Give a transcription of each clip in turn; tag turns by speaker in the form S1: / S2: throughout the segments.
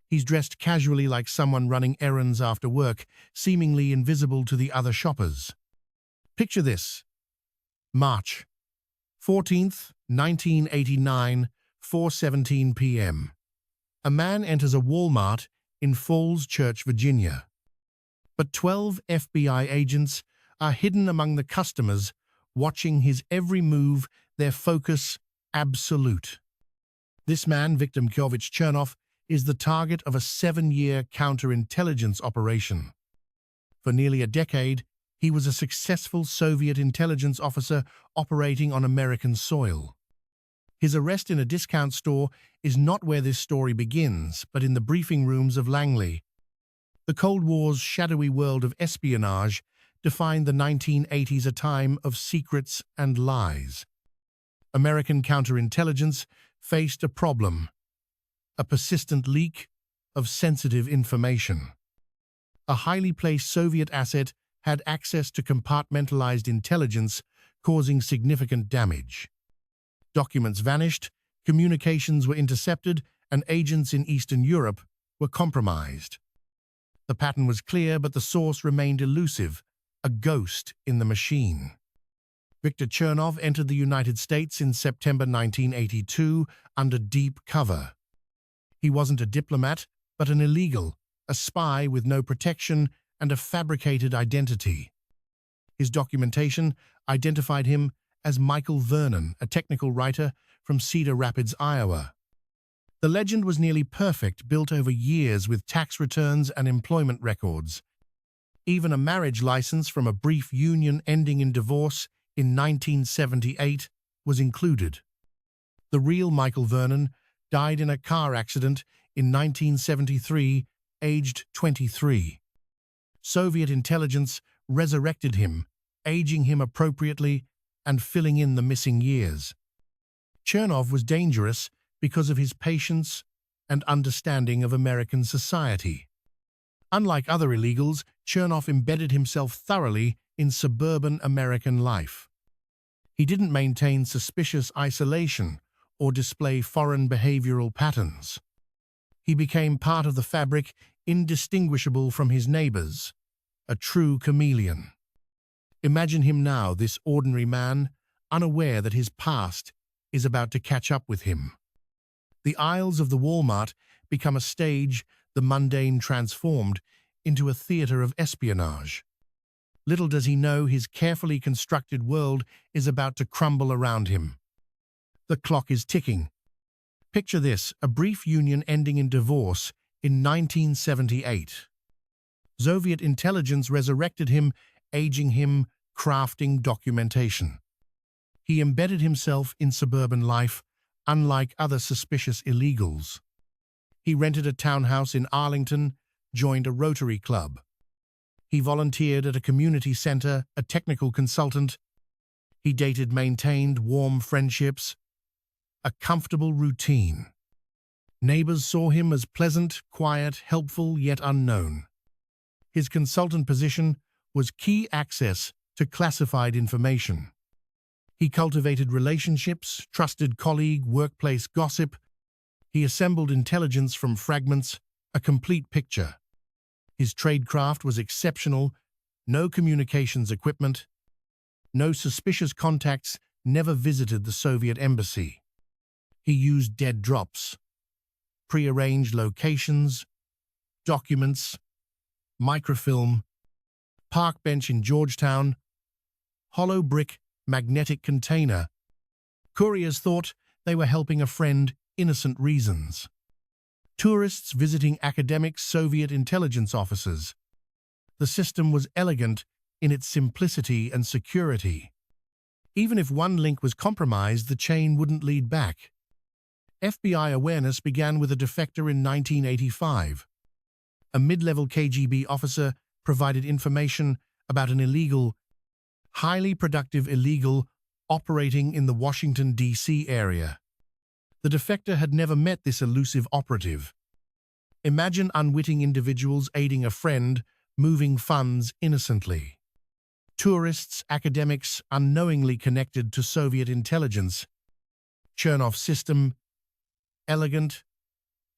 S1: He's dressed casually like someone running errands after work, seemingly invisible to the other shoppers. Picture this. March 14th, 1989, 4:17 p.m. A man enters a Walmart in Falls Church, Virginia. But 12 FBI agents are hidden among the customers, watching his every move, their focus absolute. This man, Victor Chernov, is the target of a 7-year counterintelligence operation. For nearly a decade, he was a successful Soviet intelligence officer operating on American soil. His arrest in a discount store is not where this story begins, but in the briefing rooms of Langley. The Cold War's shadowy world of espionage defined the 1980s, a time of secrets and lies. American counterintelligence faced a problem: a persistent leak of sensitive information. A highly placed Soviet asset had access to compartmentalized intelligence, causing significant damage. Documents vanished, communications were intercepted, and agents in Eastern Europe were compromised. The pattern was clear, but the source remained elusive, a ghost in the machine. Victor Chernov entered the United States in September 1982 under deep cover. He wasn't a diplomat, but an illegal, a spy with no protection and a fabricated identity. His documentation identified him as Michael Vernon, a technical writer from Cedar Rapids, Iowa. The legend was nearly perfect, built over years with tax returns and employment records. Even a marriage license from a brief union ending in divorce in 1978 was included. The real Michael Vernon died in a car accident in 1973, aged 23. Soviet intelligence resurrected him, aging him appropriately and filling in the missing years. Chernov was dangerous because of his patience and understanding of American society. Unlike other illegals, Chernov embedded himself thoroughly in suburban American life. He didn't maintain suspicious isolation or display foreign behavioral patterns. He became part of the fabric, indistinguishable from his neighbors, a true chameleon. Imagine him now, this ordinary man, unaware that his past is about to catch up with him. The aisles of the Walmart become a stage, the mundane transformed into a theater of espionage. Little does he know, his carefully constructed world is about to crumble around him. The clock is ticking. Picture this, a brief union ending in divorce in 1978. Soviet intelligence resurrected him, aging him, crafting documentation. He embedded himself in suburban life, unlike other suspicious illegals. He rented a townhouse in Arlington, joined a Rotary Club. He volunteered at a community center, a technical consultant. He dated, maintained warm friendships, a comfortable routine. Neighbors saw him as pleasant, quiet, helpful, yet unknown. His consultant position was key access to classified information. He cultivated relationships, trusted colleague, workplace gossip. He assembled intelligence from fragments, a complete picture. His tradecraft was exceptional, no communications equipment, no suspicious contacts, never visited the Soviet embassy. He used dead drops, prearranged locations, documents, microfilm, park bench in Georgetown, hollow brick, magnetic container. Couriers thought they were helping a friend, innocent reasons. Tourists visiting academics, Soviet intelligence officers. The system was elegant in its simplicity and security. Even if one link was compromised, the chain wouldn't lead back. FBI awareness began with a defector in 1985. A mid-level KGB officer provided information about an illegal, highly productive illegal operating in the Washington, D.C. area. The defector had never met this elusive operative. Imagine unwitting individuals aiding a friend, moving funds innocently. Tourists, academics, unknowingly connected to Soviet intelligence. Chernov's system, elegant,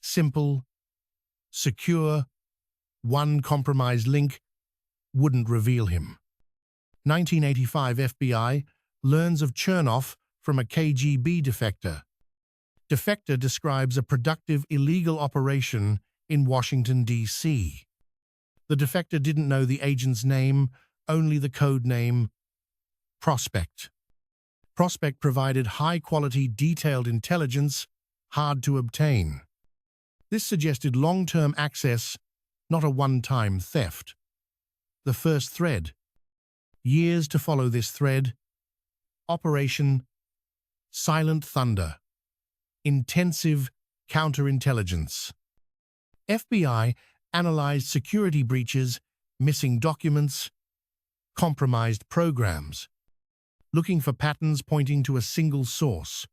S1: simple, secure, one compromised link wouldn't reveal him. 1985 FBI learns of Chernov from a KGB defector. Defector describes a productive illegal operation in Washington, D.C. The defector didn't know the agent's name, only the code name, Prospect. Prospect provided high-quality, detailed intelligence, hard to obtain. This suggested long-term access, not a one-time theft. The first thread. Years to follow this thread. Operation Silent Thunder. Intensive counterintelligence. FBI analyzed security breaches, missing documents, compromised programs, looking for patterns pointing to a single source,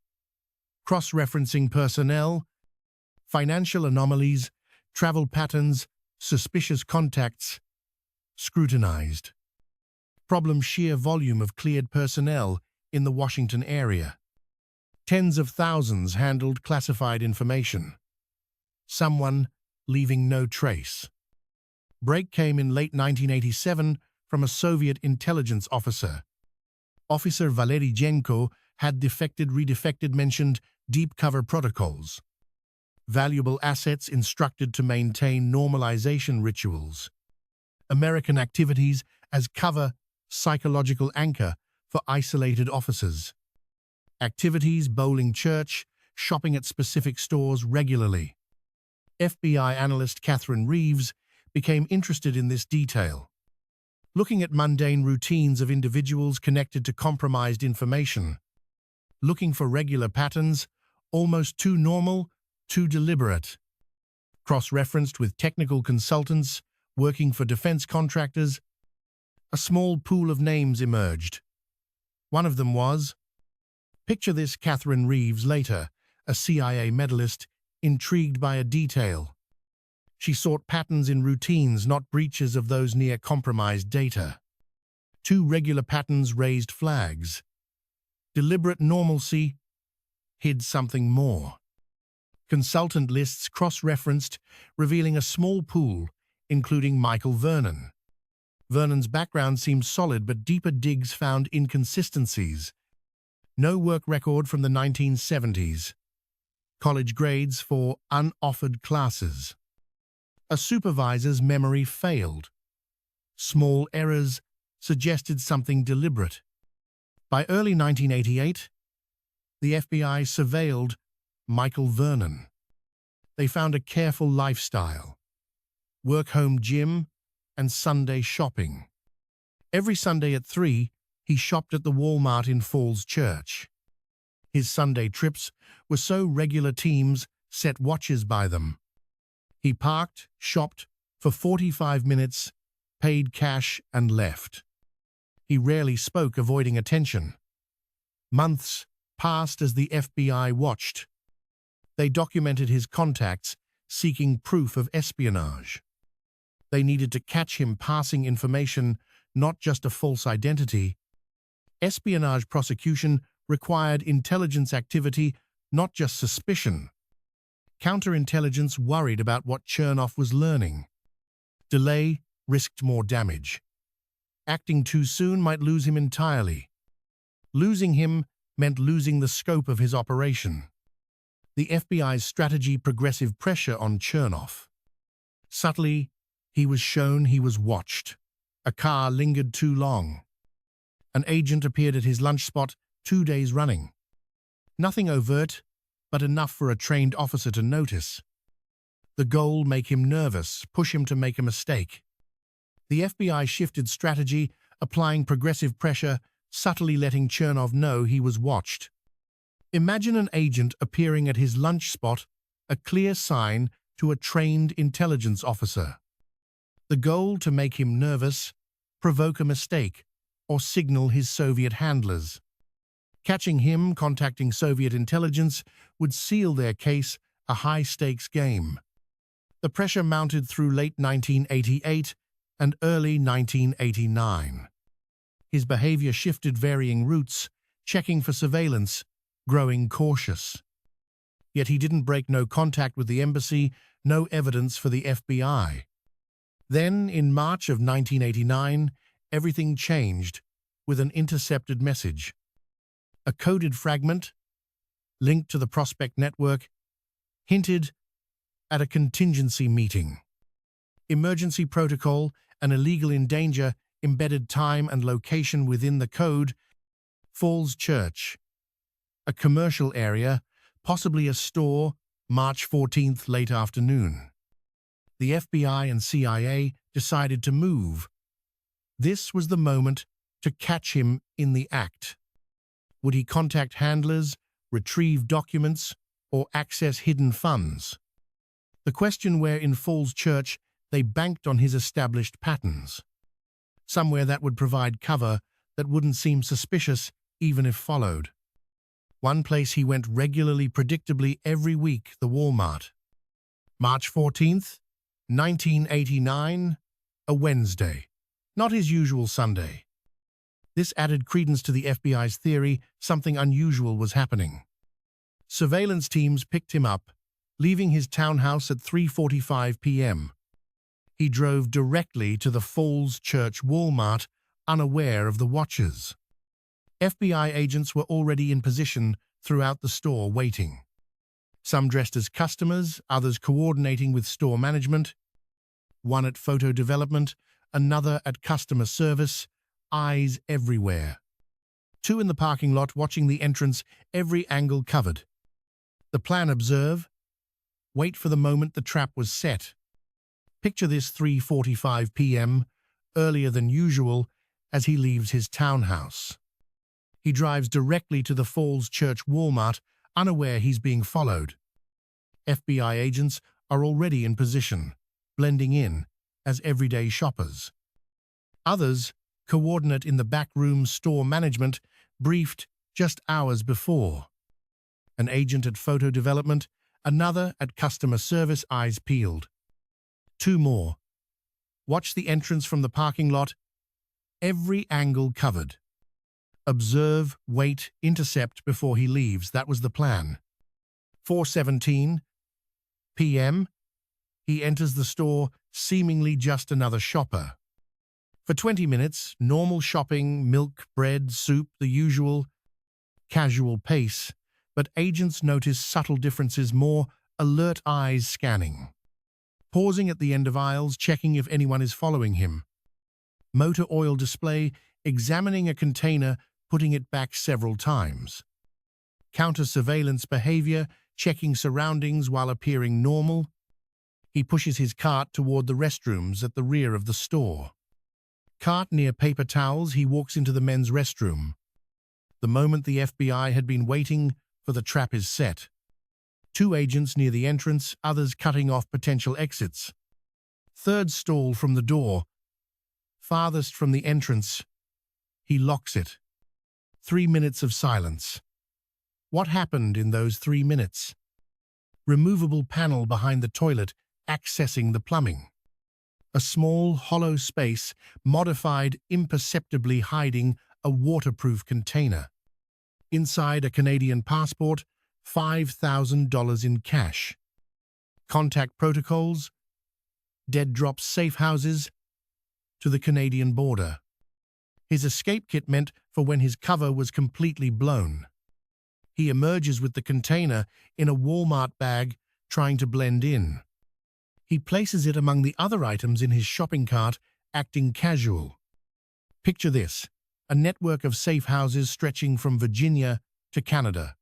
S1: cross-referencing personnel, financial anomalies, travel patterns, suspicious contacts, scrutinized. Problem: sheer volume of cleared personnel in the Washington area. Tens of thousands handled classified information. Someone leaving no trace. Break came in late 1987 from a Soviet intelligence officer. Officer Valery Jenko had redefected mentioned deep cover protocols. Valuable assets instructed to maintain normalization rituals. American activities as cover, psychological anchor for isolated officers. Activities: bowling church, shopping at specific stores regularly. FBI analyst Catherine Reeves became interested in this detail, looking at mundane routines of individuals connected to compromised information, looking for regular patterns, almost too normal, too deliberate. Cross-referenced with technical consultants working for defense contractors, a small pool of names emerged. One of them was, picture this, Catherine Reeves, later a CIA medalist, intrigued by a detail. She sought patterns in routines, not breaches of those near compromised data. Two regular patterns raised flags. Deliberate normalcy hid something more. Consultant lists cross-referenced, revealing a small pool, including Michael Vernon. Vernon's background seemed solid, but deeper digs found inconsistencies. No work record from the 1970s. College grades for unoffered classes. A supervisor's memory failed. Small errors suggested something deliberate. By early 1988, the FBI surveilled Michael Vernon. They found a careful lifestyle, work-home gym, and Sunday shopping. Every Sunday at 3, he shopped at the Walmart in Falls Church. His Sunday trips were so regular teams set watches by them. He parked, shopped for 45 minutes, paid cash, and left. He rarely spoke, avoiding attention. Months passed as the FBI watched. They documented his contacts, seeking proof of espionage. They needed to catch him passing information, not just a false identity. Espionage prosecution required intelligence activity, not just suspicion. Counterintelligence worried about what Chernov was learning. Delay risked more damage. Acting too soon might lose him entirely. Losing him meant losing the scope of his operation. The FBI's strategy: progressive pressure on Chernov. Subtly, he was shown he was watched. A car lingered too long. An agent appeared at his lunch spot 2 days running. Nothing overt, but enough for a trained officer to notice. The goal: make him nervous, push him to make a mistake. The FBI shifted strategy, applying progressive pressure, subtly letting Chernov know he was watched. Imagine an agent appearing at his lunch spot, a clear sign to a trained intelligence officer. The goal: to make him nervous, provoke a mistake, or signal his Soviet handlers. Catching him contacting Soviet intelligence would seal their case, a high-stakes game. The pressure mounted through late 1988 and early 1989. His behavior shifted, varying routes, checking for surveillance, growing cautious. Yet he didn't break no contact with the embassy, no evidence for the FBI. Then, in March of 1989, everything changed with an intercepted message. A coded fragment, linked to the Prospect network, hinted at a contingency meeting. Emergency protocol, an illegal in danger, embedded time and location within the code. Falls Church, a commercial area, possibly a store, March 14th, late afternoon. The FBI and CIA decided to move. This was the moment to catch him in the act. Would he contact handlers, retrieve documents, or access hidden funds? The question where in Falls Church they banked on his established patterns. Somewhere that would provide cover that wouldn't seem suspicious even if followed. One place he went regularly, predictably every week, the Walmart. March 14th, 1989, a Wednesday, not his usual Sunday. This added credence to the FBI's theory something unusual was happening. Surveillance teams picked him up, leaving his townhouse at 3:45 p.m. He drove directly to the Falls Church Walmart, unaware of the watchers. FBI agents were already in position throughout the store waiting. Some dressed as customers, others coordinating with store management, one at photo development, another at customer service, eyes everywhere. Two in the parking lot watching the entrance, every angle covered. The plan: observe, wait for the moment the trap was set. Picture this: 3:45 p.m., earlier than usual, as he leaves his townhouse. He drives directly to the Falls Church Walmart, unaware he's being followed. FBI agents are already in position, blending in as everyday shoppers. Others, coordinate in the backroom store management, briefed just hours before. An agent at photo development, another at customer service, eyes peeled. Two more. Watch the entrance from the parking lot, every angle covered. Observe, wait, intercept before he leaves. That was the plan. 4:17 p.m. He enters the store, seemingly just another shopper. For 20 minutes, normal shopping, milk, bread, soup, the usual, casual pace, but agents notice subtle differences, more alert eyes scanning. Pausing at the end of aisles, checking if anyone is following him. Motor oil display, examining a container, putting it back several times. Counter-surveillance behavior, checking surroundings while appearing normal. He pushes his cart toward the restrooms at the rear of the store. Cart near paper towels, he walks into the men's restroom. The moment the FBI had been waiting for, the trap is set. Two agents near the entrance, others cutting off potential exits. Third stall from the door, farthest from the entrance. He locks it. 3 minutes of silence. What happened in those 3 minutes? Removable panel behind the toilet, accessing the plumbing. A small, hollow space, modified, imperceptibly hiding a waterproof container. Inside, a Canadian passport, $5,000 in cash. Contact protocols, dead drops safe houses to the Canadian border. His escape kit meant for when his cover was completely blown. He emerges with the container in a Walmart bag, trying to blend in. He places it among the other items in his shopping cart, acting casual. Picture this: a network of safe houses stretching from Virginia to Canada.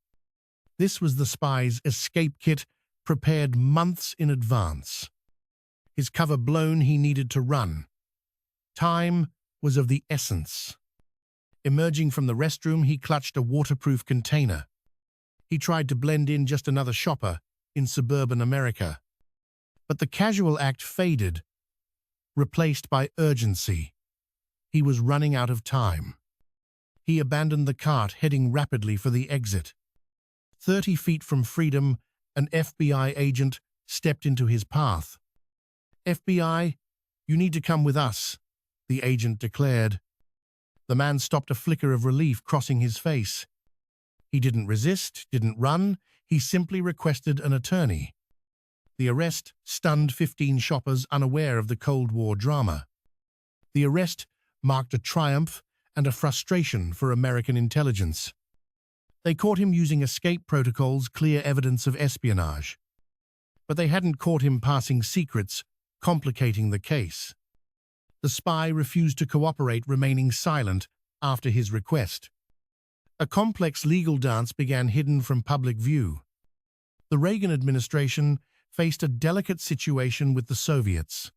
S1: This was the Spies' escape kit, prepared months in advance. His cover blown, he needed to run. Time was of the essence. Emerging from the restroom, he clutched a waterproof container. He tried to blend in, just another shopper in suburban America. But the casual act faded, replaced by urgency. He was running out of time. He abandoned the cart, heading rapidly for the exit. 30 feet from freedom, an FBI agent stepped into his path. "FBI, you need to come with us," the agent declared. The man stopped, a flicker of relief crossing his face. He didn't resist, didn't run, he simply requested an attorney. The arrest stunned 15 shoppers unaware of the Cold War drama. The arrest marked a triumph and a frustration for American intelligence. They caught him using escape protocols, clear evidence of espionage. But they hadn't caught him passing secrets, complicating the case. The spy refused to cooperate, remaining silent after his request. A complex legal dance began hidden from public view. The Reagan administration faced a delicate situation with the Soviets.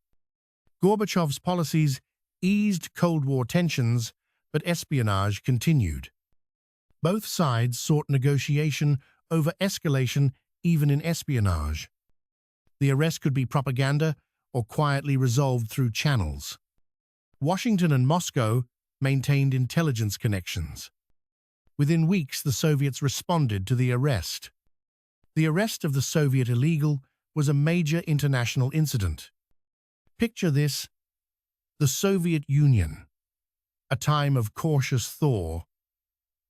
S1: Gorbachev's policies eased Cold War tensions, but espionage continued. Both sides sought negotiation over escalation, even in espionage. The arrest could be propaganda or quietly resolved through channels. Washington and Moscow maintained intelligence connections. Within weeks, the Soviets responded to the arrest. The arrest of the Soviet illegal was a major international incident. Picture this: the Soviet Union, a time of cautious thaw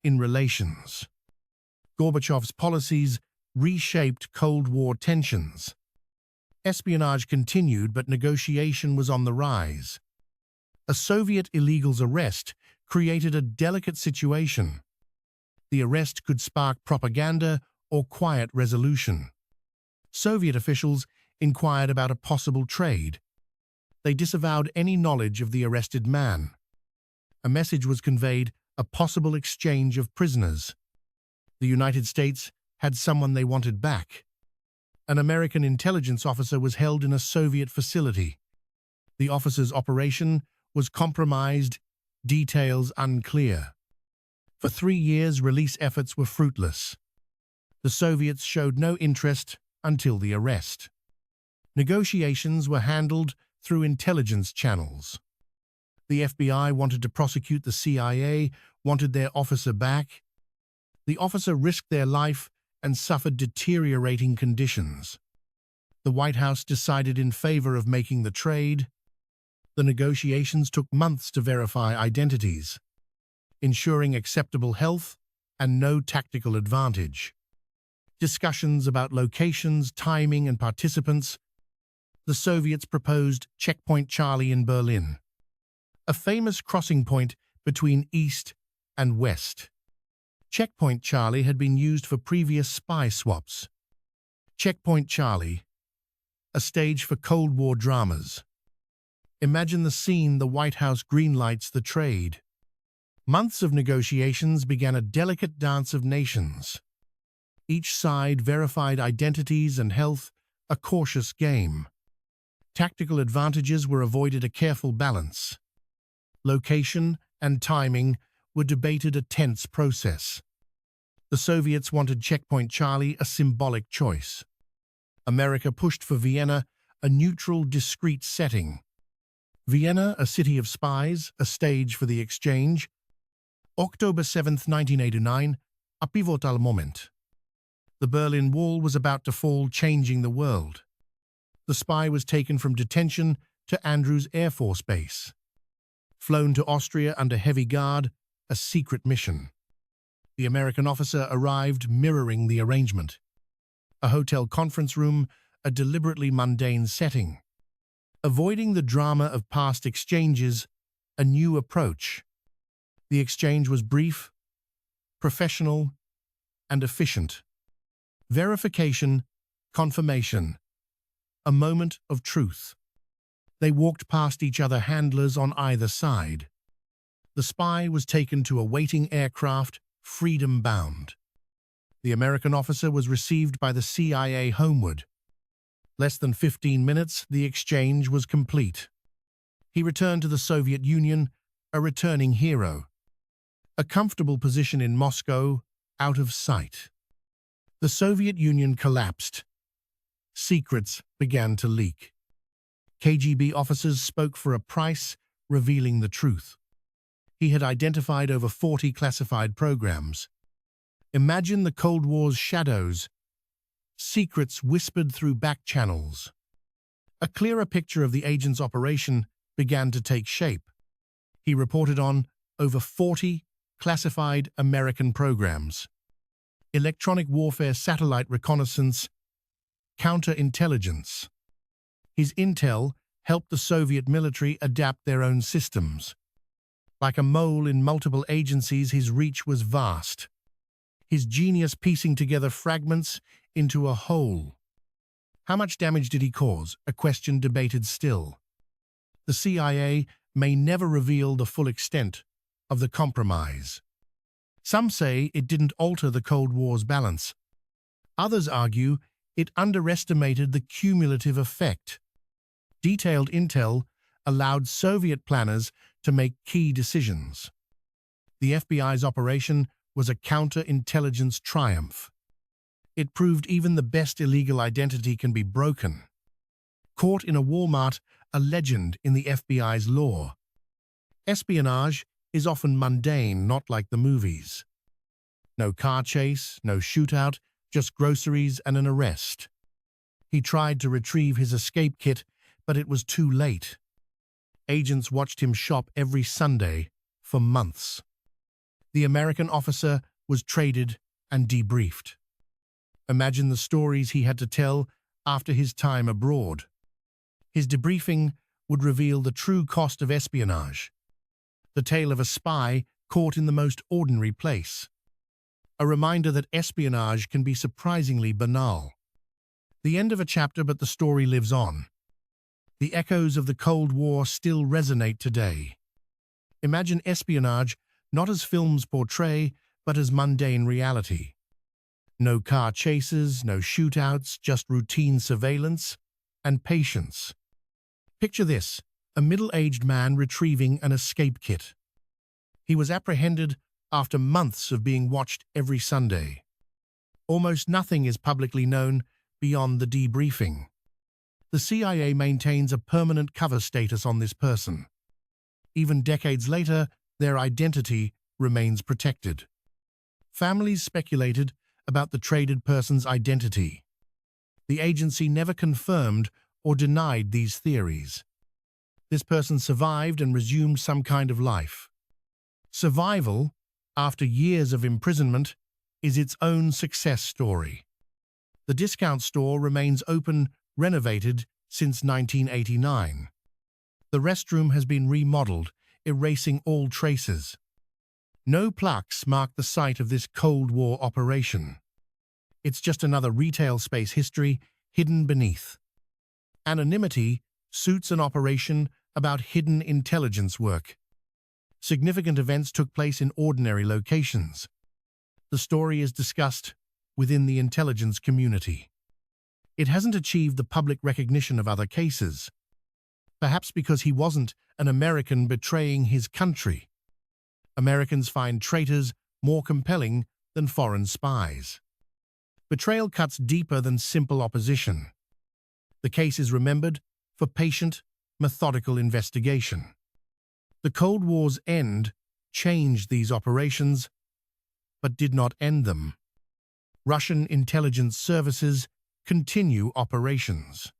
S1: in relations. Gorbachev's policies reshaped Cold War tensions. Espionage continued, but negotiation was on the rise. A Soviet illegal's arrest created a delicate situation. The arrest could spark propaganda or quiet resolution. Soviet officials inquired about a possible trade. They disavowed any knowledge of the arrested man. A message was conveyed: a possible exchange of prisoners. The United States had someone they wanted back. An American intelligence officer was held in a Soviet facility. The officer's operation was compromised, details unclear. For 3 years, release efforts were fruitless. The Soviets showed no interest until the arrest. Negotiations were handled through intelligence channels. The FBI wanted to prosecute, the CIA wanted their officer back. The officer risked their life and suffered deteriorating conditions. The White House decided in favor of making the trade. The negotiations took months to verify identities, ensuring acceptable health and no tactical advantage. Discussions about locations, timing, and participants. The Soviets proposed Checkpoint Charlie in Berlin, a famous crossing point between East and West. Checkpoint Charlie had been used for previous spy swaps. Checkpoint Charlie, a stage for Cold War dramas. Imagine the scene: the White House greenlights the trade. Months of negotiations began a delicate dance of nations. Each side verified identities and health, a cautious game. Tactical advantages were avoided, a careful balance. Location and timing were debated, a tense process. The Soviets wanted Checkpoint Charlie, a symbolic choice. America pushed for Vienna, a neutral, discreet setting. Vienna, a city of spies, a stage for the exchange. October 7, 1989, a pivotal moment. The Berlin Wall was about to fall, changing the world. The spy was taken from detention to Andrews Air Force Base. Flown to Austria under heavy guard, a secret mission. The American officer arrived, mirroring the arrangement. A hotel conference room, a deliberately mundane setting. Avoiding the drama of past exchanges, a new approach. The exchange was brief, professional, and efficient. Verification, confirmation, a moment of truth. They walked past each other, handlers on either side. The spy was taken to a waiting aircraft, freedom-bound. The American officer was received by the CIA homeward. Less than 15 minutes, the exchange was complete. He returned to the Soviet Union, a returning hero. A comfortable position in Moscow, out of sight. The Soviet Union collapsed. Secrets began to leak. KGB officers spoke for a price, revealing the truth. He had identified over 40 classified programs. Imagine the Cold War's shadows. Secrets whispered through back channels. A clearer picture of the agent's operation began to take shape. He reported on over 40 classified American programs. Electronic warfare, satellite reconnaissance, counterintelligence. His intel helped the Soviet military adapt their own systems. Like a mole in multiple agencies, his reach was vast. His genius piecing together fragments into a whole. How much damage did he cause? A question debated still. The CIA may never reveal the full extent of the compromise. Some say it didn't alter the Cold War's balance. Others argue it underestimated the cumulative effect. Detailed intel allowed Soviet planners to make key decisions. The FBI's operation was a counterintelligence triumph. It proved even the best illegal identity can be broken. Caught in a Walmart, a legend in the FBI's lore. Espionage is often mundane, not like the movies. No car chase, no shootout, just groceries and an arrest. He tried to retrieve his escape kit, but it was too late. Agents watched him shop every Sunday for months. The American officer was traded and debriefed. Imagine the stories he had to tell after his time abroad. His debriefing would reveal the true cost of espionage. The tale of a spy caught in the most ordinary place. A reminder that espionage can be surprisingly banal. The end of a chapter, but the story lives on. The echoes of the Cold War still resonate today. Imagine espionage not as films portray, but as mundane reality. No car chases, no shootouts, just routine surveillance and patience. Picture this, a middle-aged man retrieving an escape kit. He was apprehended after months of being watched every Sunday. Almost nothing is publicly known beyond the debriefing. The CIA maintains a permanent cover status on this person. Even decades later, their identity remains protected. Families speculated about the traded person's identity. The agency never confirmed or denied these theories. This person survived and resumed some kind of life. Survival, after years of imprisonment, is its own success story. The discount store remains open, renovated since 1989. The restroom has been remodeled, erasing all traces. No plaques mark the site of this Cold War operation. It's just another retail space history hidden beneath. Anonymity suits an operation about hidden intelligence work. Significant events took place in ordinary locations. The story is discussed within the intelligence community. It hasn't achieved the public recognition of other cases, perhaps because he wasn't an American betraying his country. Americans find traitors more compelling than foreign spies. Betrayal cuts deeper than simple opposition. The case is remembered for patient, methodical investigation. The Cold War's end changed these operations, but did not end them. Russian intelligence services continue operations.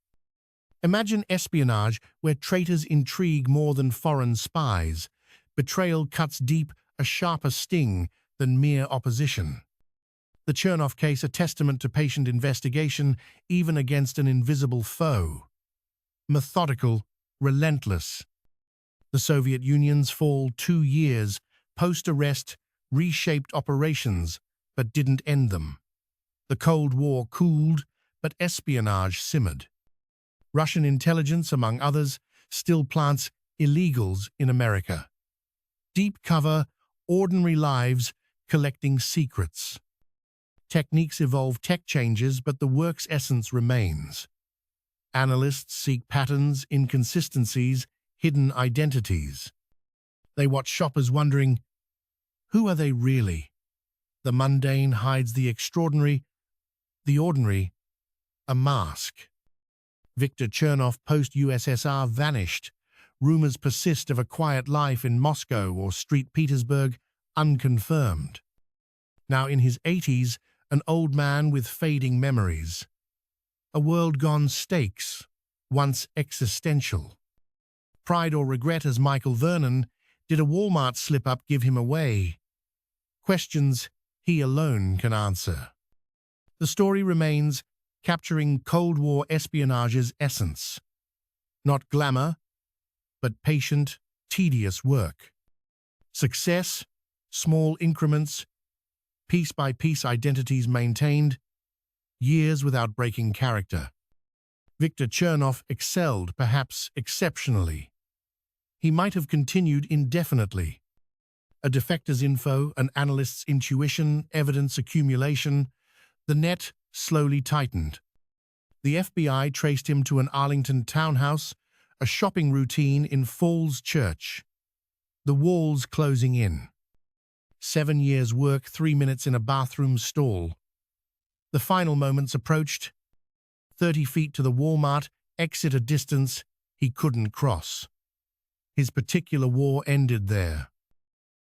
S1: Imagine espionage where traitors intrigue more than foreign spies. Betrayal cuts deep, a sharper sting than mere opposition. The Chernov case, a testament to patient investigation even against an invisible foe. Methodical, relentless. The Soviet Union's fall 2 years post-arrest reshaped operations but didn't end them. The Cold War cooled, but espionage simmered. Russian intelligence, among others, still plants illegals in America. Deep cover, ordinary lives, collecting secrets. Techniques evolve, tech changes, but the work's essence remains. Analysts seek patterns, inconsistencies, hidden identities. They watch shoppers wondering, who are they really? The mundane hides the extraordinary, the ordinary, a mask. Victor Chernov, post-USSR, vanished. Rumors persist of a quiet life in Moscow or St. Petersburg, unconfirmed. Now in his 80s, an old man with fading memories. A world gone stakes, once existential. Pride or regret, as Michael Vernon, did a Walmart slip-up give him away? Questions he alone can answer. The story remains capturing Cold War espionage's essence. Not glamour, but patient, tedious work. Success, small increments, piece-by-piece identities maintained, years without breaking character. Victor Chernov excelled, perhaps exceptionally. He might have continued indefinitely. A defector's info, an analyst's intuition, evidence accumulation, the net slowly tightened. The FBI traced him to an Arlington townhouse, a shopping routine in Falls Church. The walls closing in. 7 years' work, 3 minutes in a bathroom stall. The final moments approached. 30 feet to the Walmart, exit a distance he couldn't cross. His particular war ended there.